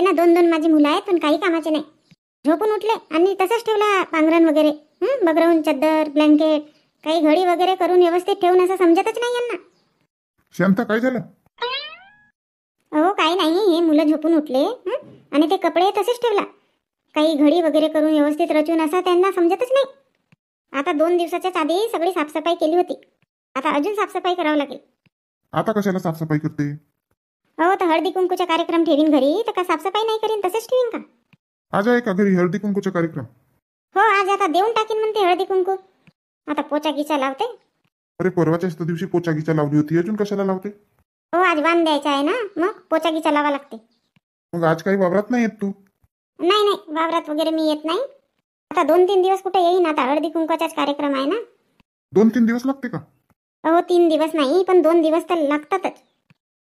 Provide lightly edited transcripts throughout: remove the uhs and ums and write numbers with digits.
ना 2-2 माझी मुलं आहेत, पण काही कामाचे नाही. झोपून उठले आणि तसंच ठेवला पांघरण वगैरे, बगरवून चद्दर ब्लँकेट काही घडी वगैरे करून व्यवस्थित ठेवून असं समजतच नाही यांना. शांता काय झालं? अहो काही नाही, हे मुलं झोपून उठले आणि ते कपडे तसेच ठेवला. काही घडी वगैरे करून व्यवस्थित रचून असं त्यांना समजतच नाही. आता 2 दिवसाच्याच आधी सगळी साफसफाई केली होती. आता अजून साफसफाई करावं लागेल. आता कशाला साफसफाई करते? अहो तर हळदी कुंकूचा कार्यक्रम ठेवीन घरी, तर का साफसफाई नाही करीन, तसंच ठेवीन का? आज आहे का घरी हळदी कुंकूचा कार्यक्रम? हो आज आता देऊन टाकीन म्हणते हळदी कुंकू. आता पोचा गिचा लावते. अरे परवाच्याच दिवशी पोचा गिचा लावली होती, अजून कशाला लावते? हो आज वाण द्यायचा आहे ना, मग पोचा गिचा लावा लागते. मग आज काही वावरात नाही येत तू? नाही नाही, वावरात वगैरे मी येत नाही. आता 2-3 दिवस कुठे येईन, आता हळदी कुंकूचाच कार्यक्रम आहे ना. 2-3 दिवस लागते का? अहो 3 दिवस नाही, पण 2 दिवस तर लागतातच.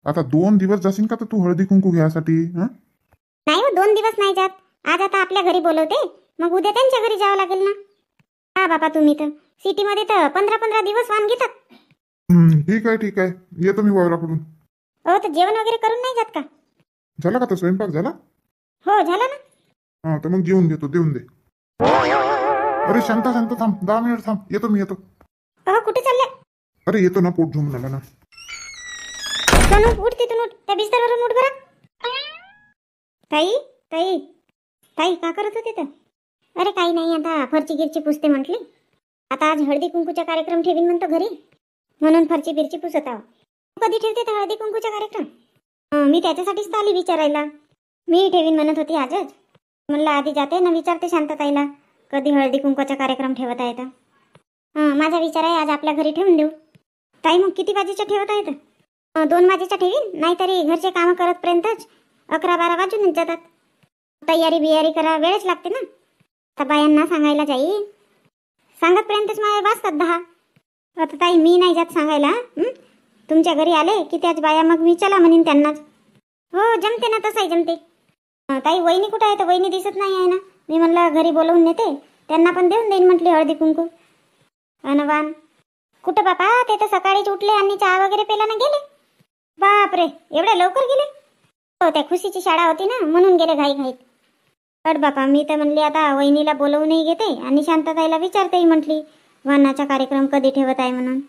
आता 2 दिवस जाशील का तर तू हळदी कुंकू घ्यायसाठी? नाही हो 2 दिवस नाही जात. आज आता आपल्या घरी बोलवते, मग उद्या त्यांच्या घरी जावं लागेल ना. हा बाबा तुम्ही तर सिटीमध्ये तर 15-15 दिवस वाण घेतात. ठीक आहे येतो मी वावराकडून. हो तर जेवण वगैरे करून नाही जात का? झाला का तर स्वयंपाक झाला? हो झालं ना. हा तर मग जेवून घेतो, देऊन दे. अरे शांता थांब, 10 मिनिट थांब, येतो मी येतो. अहो कुठे चालले? अरे येतो ना, पोट झोमून आला ना. सोनू उठ, तिथून उठ, त्या बिस्तरवरून उठ बरं. ताई ताई ताई का करत होती तर? अरे काही नाही, आता फरची गिरची पुसते म्हटली. आता आज हळदी कुंकूचा कार्यक्रम ठेवीन म्हणतो घरी, म्हणून फरची बिरची पुसत आहो. कधी ठेवते तर हळदी कुंकूचा कार्यक्रम? मी त्याच्यासाठीच तर आली विचारायला. मी ठेवीन म्हणत होती आजच. म्हणलं आधी जाते ना विचारते शांतताईला कधी हळदी कुंकूचा कार्यक्रम ठेवत आहे तर. माझा विचार आहे आज आपल्या घरी ठेवून देऊ. ताई मग किती वाजेच्या ठेवत आहे तर? 2 वाजेच्या ठेवीन, नाहीतरी घरचे कामं करतपर्यंतच 11-12 वाजूनच जातात. तयारी बियारी करा, वेळच लागते ना. तर बायांना सांगायला जाईल, सांगतपर्यंतच माझे वाजतात 10. आता ताई मी नाही जात सांगायला. तुमच्या घरी आले की त्याच बाया मग मी चला म्हणीन त्यांनाच. हो जमते ना, तसाही जमते. ताई वहिनी कुठं आहे तर? वहिनी दिसत नाही आहे ना. मी म्हणलं घरी बोलवून नेते, त्यांना पण देऊन देईन म्हटली हळदी कुंकू. अनवान कुठं बापा? ते तर सकाळीच उठले आणि चहा वगैरे पेला ना गेले. बापरे एवढ्या लवकर गेले? हो त्या खुशीची शाळा होती ना, म्हणून गेले घाईत. अड बापा मी तर म्हणली आता वहिनीला बोलवूनही घेते आणि शांतताईला विचारतेही म्हटली वाणाचा कार्यक्रम कधी ठेवत आहे म्हणून.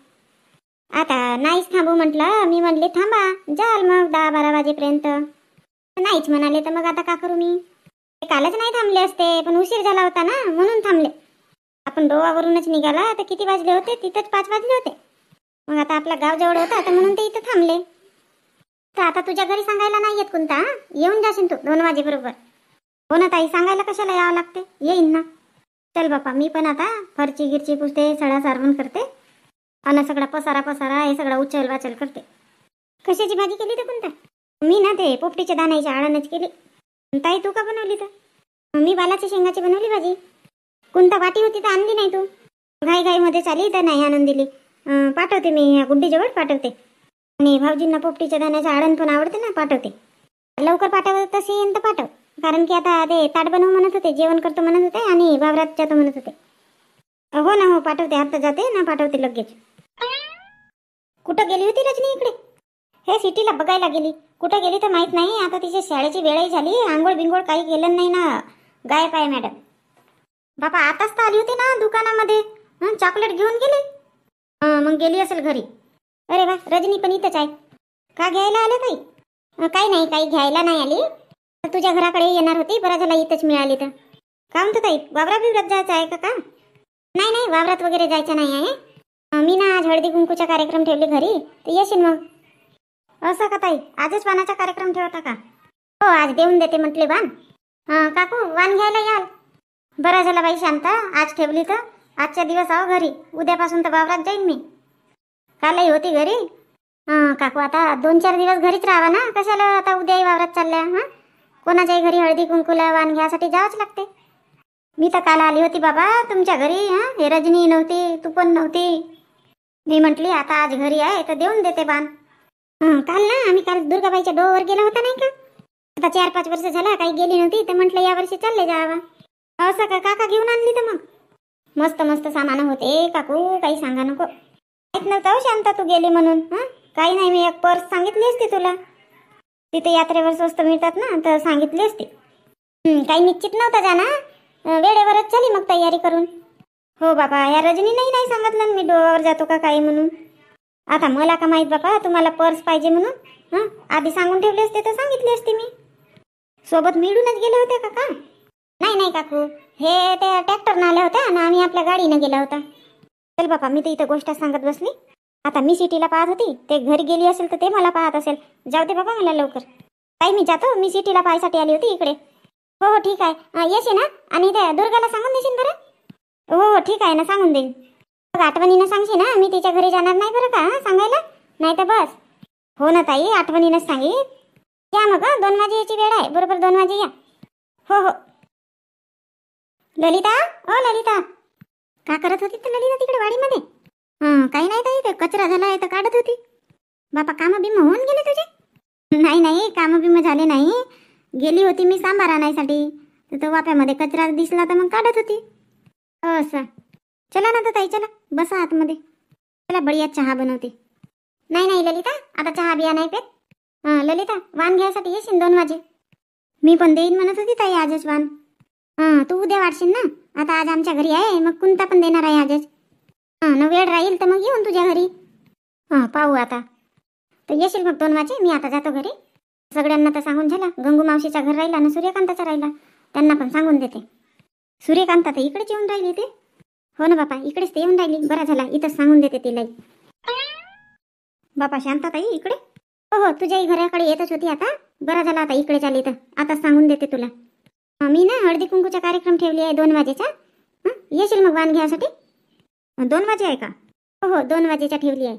आता नाहीच थांबू म्हटलं. मी म्हणली थांबा, जाल मग 10-12 वाजेपर्यंत. नाहीच म्हणाले तर मग आता का करू मी? कालच नाही थांबले असते, पण उशीर झाला होता ना म्हणून थांबले. आपण रोवावरूनच निघाला तर किती वाजले होते? तिथंच 5 वाजले होते. मग आता आपला गाव जवळ होता तर म्हणून ते इथं थांबले. तर आता तुझ्या घरी सांगायला नाही येत कोणता? येऊन जाशील तू 2 वाजेबरोबर. हो ना ताई, सांगायला कशाला यावं लागते, येईन ना. चल बापा मी पण आता फरची गिरची पुसते, सडा सारवण करते आणि सगळा पसारा हे सगळा उचल वाचल करते. कशाची भाजी केली तर कोणता? मी ना ते पोपटीच्या दाण्याची आळणच केली. ताई तू का बनवली तर? मी बालाच्या शेंगाची बनवली भाजी. कोणता वाटी होती तर आणली नाही तू? घाईमध्ये चाली तर नाही आणून दिली. पाठवते मी, गुड्डीजवळ पाठवते. आणि भाऊजींना पोपटीच्या दाण्याचं आळण पण आवडते ना, पाठवते. लवकर पाठवत असेल तर पाठव, कारण की आता ते ताट बनव म्हणत होते, जेवण करतो म्हणत होते आणि वावरात जातो म्हणत होते. हो ना हो पाठवते, आता जाते ना पाठवते लगेच. कुठं गेली होती रजनी इकडे? हे सिटीला बघायला गेली. कुठं गेली तर माहित नाही. आता तिच्या शाळेची वेळही झाली, आंघोळ बिंगोळ काही केलं नाही ना. गायब आहे मॅडम. बापा आताच तर आली होती ना दुकानामध्ये, चॉकलेट घेऊन गेली. मग गेली असेल घरी. अरे वा, रजनी पण इथंच आहे. का घ्यायला आलं ताई? काही नाही, काही घ्यायला नाही आली. तुझ्या घराकडे येणार होती, बरं झाला इथंच मिळाली तर. का म्हणतो ताई, वावरात बिवरात जायचं आहे का? नाही नाही, वावरात वगैरे जायचं नाही आहे. मी ना आज हळदी कुंकूचा कार्यक्रम ठेवले घरी, तर येशील मग. असं का ताई, आजच वाणाचा कार्यक्रम ठेवता का? हो आज देऊन देते म्हटले वाण. काकू वाण घ्यायला याल. बरं झालं बाई शांता, आज ठेवली तर. आजच्या दिवस आहो घरी, उद्यापासून तर वावरात जाईन मी. कालही होती घरी. काकू आता 2-4 दिवस घरीच राहावा ना, कशाला आता उद्याही वावरात चालल्या? कोणाच्याही घरी हळदी कुंकूला वाण घ्यासाठी जावंच लागते. मी तर काल आली होती बाबा तुमच्या घरी. हे रजनी नव्हती, तू पण नव्हती. मी म्हटली आता आज घरी आहे तर देऊन देते वाण. काल ना आम्ही दुर्गाबाईच्या डोवर गेला होता नाही का? आता 4-5 वर्ष झाला काही गेली नव्हती, तर म्हटलं या वर्षी चालले जावा. असं का काका घेऊन आणली तर मग? मस्त मस्त सामान होते काकू, काही सांगा नको. माहित नव्हतं शांता तू गेली म्हणून. काही नाही, मी एक पर्स सांगितली असती तुला. तिथे यात्रेवर स्वस्त मिळतात ना, तर सांगितली असती. काही निश्चित नव्हता जाना, वेळेवरच झाली मग तयारी करून. हो बाबा, या रजनीनेही नाही सांगितलं ना मी डोहावर जातो का काही म्हणून. आता मला का माहीत बाबा तुम्हाला पर्स पाहिजे म्हणून. हां, आधी सांगून ठेवले असते तर सांगितली असते मी. सोबत मिळूनच गेले होते का का? नाही नाही काकू, हे त्या ट्रॅक्टरनं आल्या होत्या ना, आम्ही आपल्या गाडीनं गेला होता. चल बापा, मी तर इथं गोष्ट सांगत बसली. आता मी सिटीला पाहत होती, ते घरी गेली असेल तर ते मला पाहत असेल. जाऊ दे बाबा मला लवकर. काही मी जातो, मी सिटीला पाहायसाठी आली होती इकडे. हो हो ठीक आहे, येशील ना. आणि त्या दुर्गाला सांगून देशील बरं. हो हो ठीक आहे ना, सांगून देईन. बघ आठवणीनं सांगशील ना, मी तिच्या घरी जाणार नाही बरं का सांगायला. नाही तर बस. हो ना ताई, आठवणीनंच सांगेन. या मग 2 वाजे यायची वेळ आहे, बरोबर 2 वाजे या. हो हो. ललिता, ओ ललिता, का करत होती तर ललिता तिकडे वाडीमध्ये? काही नाही ताई, ते कचरा झाला आहे तर काढत होती. बापा, कामं बिम होऊन गेले तुझे? नाही नाही, कामं बिम झाले नाही. गेली होती मी सांबार आणायसाठी, तर तो वाप्यामध्ये कचरा दिसला तर मग काढत होती. असं. चला ना तर ताई, चला बसा आतमध्ये. चला बढिया चहा बनवते. नाही नाही ललिता, आता चहा बिया नाही पेत. ललिता, वाण घ्यायसाठी येशील 2 वाजे. मी पण देईन म्हणत होती ताई आजच वाण. तू उद्या वाढशील ना, आता आज आमच्या घरी आहे, मग कोणता पण देणार आहे आजच. न वेळ राहील तर मग येऊन तुझ्या घरी. पाहू आता. तर येशील मग 2 वाजे. मी आता जातो घरी. सगळ्यांना तर सांगून झाला. गंगू मावशीचा घर राहिला ना, सूर्यकांताचा राहिला, त्यांना पण सांगून देते. सूर्यकांता तर इकडेच येऊन राहिली ते. हो ना बापा, इकडेच ते येऊन राहिली. बरा झाला, इथंच सांगून देते तिला. बापा शांताताई इकडे. हो हो, तुझ्याही घराकडे येतच होती आता. बरा झाला आता इकडे चालली, तर आता सांगून देते तुला. मी ना हळदी कुंकूचा कार्यक्रम ठेवली आहे 2 वाजेचा. येशील मग वाण घ्यायसाठी. 2 वाजे आहे का? हो हो, 2 वाजेचा ठेवली आहे.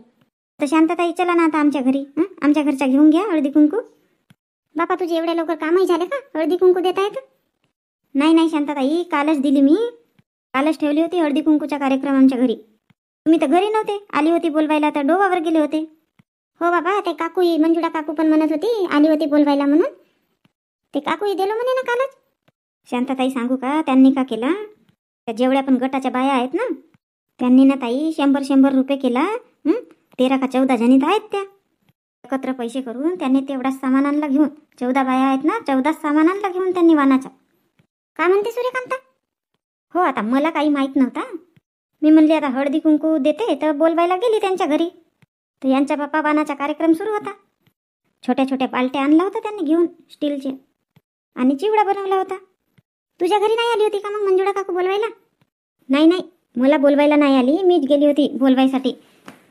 तर शांताताई चला ना आता आमच्या घरी. आमच्या घरच्या घेऊन घ्या हळदी कुंकू. बापा, तुझे एवढ्या लवकर कामही झाले का? हळदी कुंकू देता येतं? नाही नाही शांताताई, कालच दिली मी. कालच ठेवली होती हळदी कुंकूचा कार्यक्रम आमच्या घरी. तुम्ही तर घरी नव्हते. आली होती बोलवायला तर डोबावर गेले होते. हो बाबा, ते काकूही मंजुळा काकू पण म्हणत होती आली होती बोलवायला म्हणून. ते काकूही दिलो म्हणे ना कालच. शांताताई सांगू का त्यांनी का केला? त्या जेवढ्या पण गटाच्या बाया आहेत ना, त्यांनी ना ताई 100-100 रुपये केला. 13 का 14 जणीत आहेत त्या. एकत्र पैसे करून त्यांनी तेवढाच सामान आणला घेऊन. 14 बाया आहेत ना, 14 सामान आणला घेऊन त्यांनी वानाचा. काय म्हणते सूर्यकांता? हो, आता मला काही माहीत नव्हता. मी म्हणले आता हळदी कुंकू देते तर बोलवायला गेली त्यांच्या घरी. तर यांच्या बाप्पा वानाचा कार्यक्रम सुरू होता. छोट्या छोट्या पालट्या आणला होता त्यांनी घेऊन स्टीलचे, आणि चिवडा बनवला होता. तुझ्या घरी नाही आली होती का मग मंजुळा काकू बोलवायला? नाही नाही, मला बोलवायला नाही आली. मीच गेली होती बोलवायसाठी.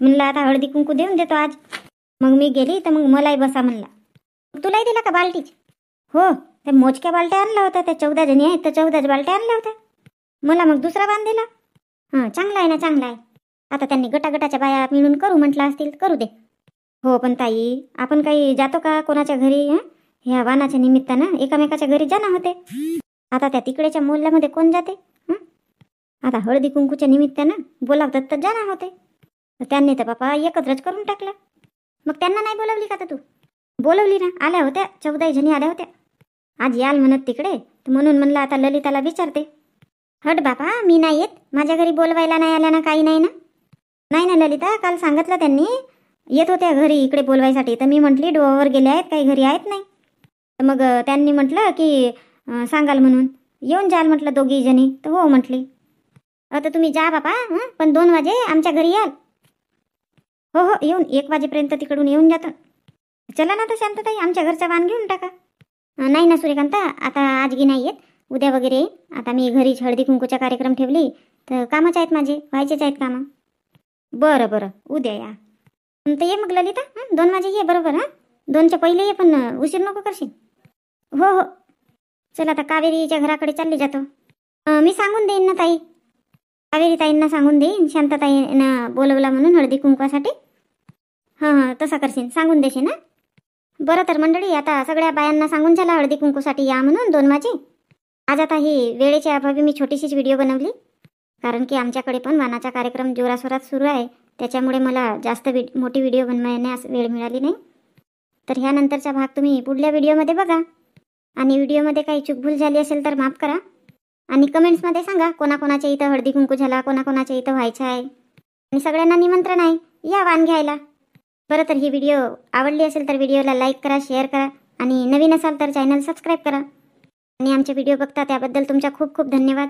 म्हणलं आता हळदी कुंकू देऊन देतो आज. मग मी गेली तर मग मलाही बसा म्हणला. तुलाही दिला का बाल्टीच? हो, त्या मोजक्या बालट्या आणल्या होत्या. त्या 14 जणी आहेत तर 14 बालट्या आणल्या होत्या. मला मग दुसरा वाण दिला. चांगला आहे ना, चांगला आहे. आता त्यांनी गटागटाच्या बाया मिळून करू म्हटलं असतील, करू दे. हो पण ताई, आपण काही जातो का कोणाच्या घरी? ह्या वानाच्या निमित्तानं एकामेकाच्या घरी जाणं होते. आता त्या तिकडेच्या मोहल्ल्यामध्ये कोण जाते? आता हळदी कुंकूच्या निमित्तानं बोलावतात तर जाणं होते. तर त्यांनी तर बापा एकत्रच करून टाकलं. मग त्यांना नाही बोलावली का? तर तू बोलवली ना, आल्या होत्या 14 जणी आल्या होत्या. आज याल म्हणत तिकडे, तर म्हणून म्हणलं आता ललिताला विचारते. हट बापा, मी नाही येत. माझ्या घरी बोलवायला नाही आल्या ना, काही नाही ना. नाही ना ललिता, काल सांगितलं त्यांनी येत होत्या घरी इकडे बोलवायसाठी. तर मी म्हटली डोहावर गेले आहेत, काही घरी आहेत नाही. तर मग त्यांनी म्हटलं की सांगाल म्हणून येऊन जाल म्हटलं 2 जणी. तर हो म्हटली. आता तुम्ही जा बापा, पण 2 वाजे आमच्या घरी याल. हो हो, येऊन 1 वाजेपर्यंत तिकडून येऊन जातो. चला ना तर शांतताई, आमच्या घरचा वाण घेऊन टाका. नाही ना सूर्यकांता, आता आज गी नाही येत, उद्या वगैरे येईन. आता मी घरीच हळदी कुंकूचा कार्यक्रम ठेवली तर कामच आहेत माझे, व्हायचेच आहेत कामं. बरं बरं, उद्या या. तर ये मग ललिता, 2 वाजे ये बरोबर. 2च्या पहिले ये, पण उशीर नको करशील. हो हो. चला आता कावेरीच्या घराकडे चालली जातो. मी सांगून देईन ना ताई, कावेरी ताईंना सांगून देईन शांताताईंना बोलवला म्हणून हळदी कुंकवासाठी. हां तसं करशील, सांगून देशील ना. बरं तर मंडळी, आता सगळ्या बायांना सांगून झाला हळदी कुंकूसाठी या म्हणून 2 वाजे. आज आता ही वेळेच्या अभावी मी छोटीशीच व्हिडिओ बनवली, कारण की आमच्याकडे पण वानाचा कार्यक्रम जोराशोरात सुरू आहे. त्याच्यामुळे मला जास्त मोठी व्हिडिओ बनवण्यास वेळ मिळाली नाही. तर ह्यानंतरचा भाग तुम्ही पुढल्या व्हिडिओमध्ये बघा. आणि व्हिडिओमध्ये काही चूकभूल झाली असेल तर माफ करा. आणि कमेंट्समध्ये सांगा कोणाकोणाच्या इथं हळदी कुंकू झाला, कोणाकोणाच्या इथं व्हायचं आहे. आणि सगळ्यांना निमंत्रण आहे या वाण घ्यायला. बरं तर ही व्हिडिओ आवडली असेल तर व्हिडिओला लाईक करा, शेअर करा आणि नवीन असाल तर चॅनल सबस्क्राईब करा. आणि आमचे व्हिडिओ बघता त्याबद्दल तुमचा खूप खूप धन्यवाद.